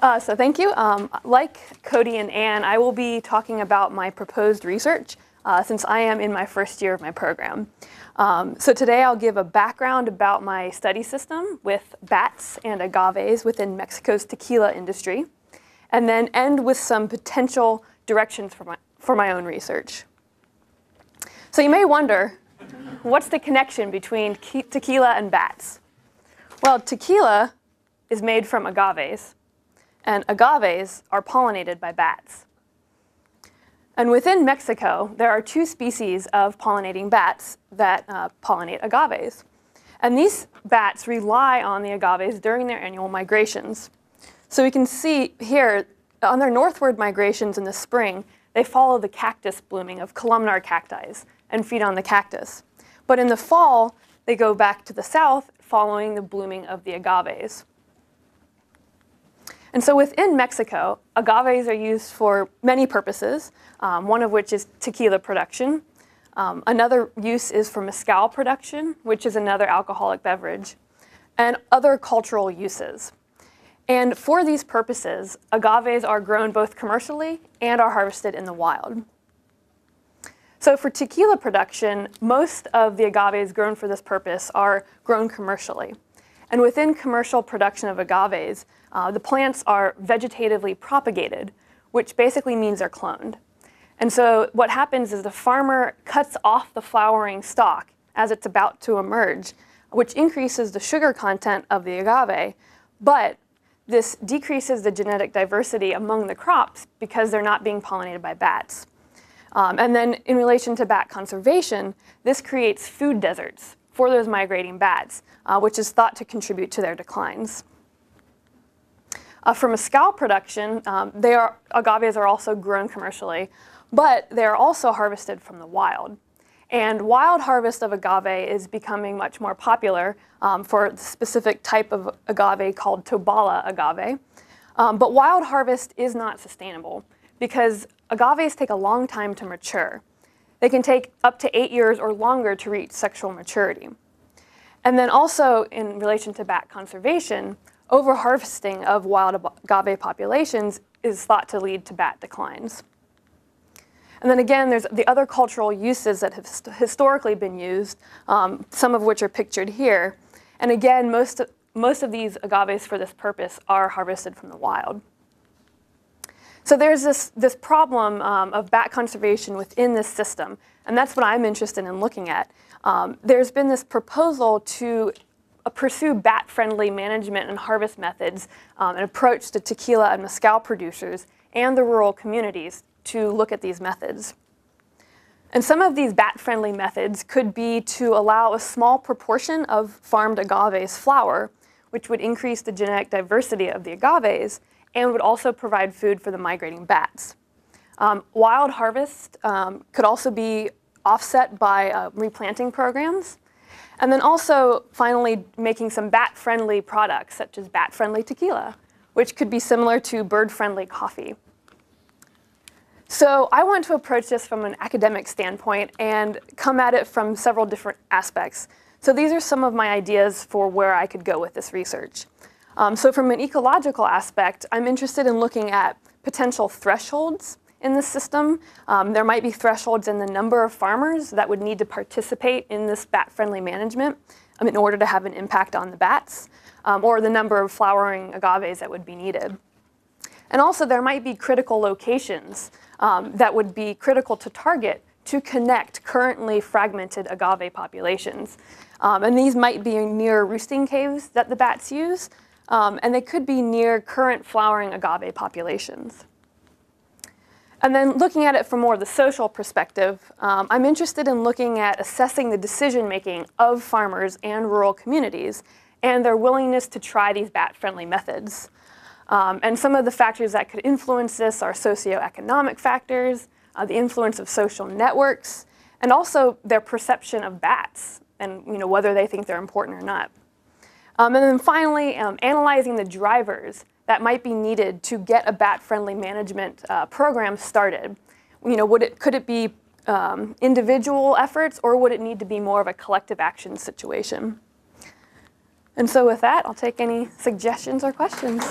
So thank you. Like Cody and Ann, I will be talking about my proposed research since I am in my first year of my program. So today I'll give a background about my study system with bats and agaves within Mexico's tequila industry, and then end with some potential directions for my own research. So you may wonder, what's the connection between tequila and bats? Well, tequila is made from agaves, and agaves are pollinated by bats. And within Mexico, there are two species of pollinating bats that pollinate agaves. And these bats rely on the agaves during their annual migrations. So we can see here, on their northward migrations in the spring, they follow the cactus blooming of columnar cacti and feed on the cactus. But in the fall, they go back to the south, following the blooming of the agaves. And so within Mexico, agaves are used for many purposes, one of which is tequila production. Another use is for mezcal production, which is another alcoholic beverage, and other cultural uses. And for these purposes, agaves are grown both commercially and are harvested in the wild. So for tequila production, most of the agaves grown for this purpose are grown commercially. And within commercial production of agaves, the plants are vegetatively propagated, which basically means they're cloned. And so what happens is the farmer cuts off the flowering stalk as it's about to emerge, which increases the sugar content of the agave, but this decreases the genetic diversity among the crops because they're not being pollinated by bats. And then in relation to bat conservation, this creates food deserts for those migrating bats, which is thought to contribute to their declines. For mezcal production, agaves are also grown commercially, but they are also harvested from the wild. And wild harvest of agave is becoming much more popular for the specific type of agave called Tobala agave. But wild harvest is not sustainable because agaves take a long time to mature. They can take up to 8 years or longer to reach sexual maturity. And then also in relation to bat conservation, overharvesting of wild agave populations is thought to lead to bat declines. And then again, there's the other cultural uses that have historically been used, some of which are pictured here. And again, most of these agaves for this purpose are harvested from the wild. So there's this problem of bat conservation within this system, and that's what I'm interested in looking at. There's been this proposal to pursue bat-friendly management and harvest methods, an approach to tequila and mezcal producers and the rural communities to look at these methods. And some of these bat-friendly methods could be to allow a small proportion of farmed agaves flower, which would increase the genetic diversity of the agaves and would also provide food for the migrating bats. Wild harvest could also be offset by replanting programs. And then also, finally, making some bat-friendly products, such as bat-friendly tequila, which could be similar to bird-friendly coffee. So I want to approach this from an academic standpoint and come at it from several different aspects. So these are some of my ideas for where I could go with this research. So from an ecological aspect, I'm interested in looking at potential thresholds in the system. There might be thresholds in the number of farmers that would need to participate in this bat-friendly management in order to have an impact on the bats, or the number of flowering agaves that would be needed. And also there might be critical locations that would be critical to target to connect currently fragmented agave populations. And these might be near roosting caves that the bats use, and they could be near current flowering agave populations. And then looking at it from more of the social perspective, I'm interested in looking at assessing the decision-making of farmers and rural communities and their willingness to try these bat-friendly methods. And some of the factors that could influence this are socioeconomic factors, the influence of social networks, and also their perception of bats and whether they think they're important or not. And then finally, analyzing the drivers that might be needed to get a bat-friendly management program started. Could it be individual efforts, or would it need to be more of a collective action situation? And so with that, I'll take any suggestions or questions.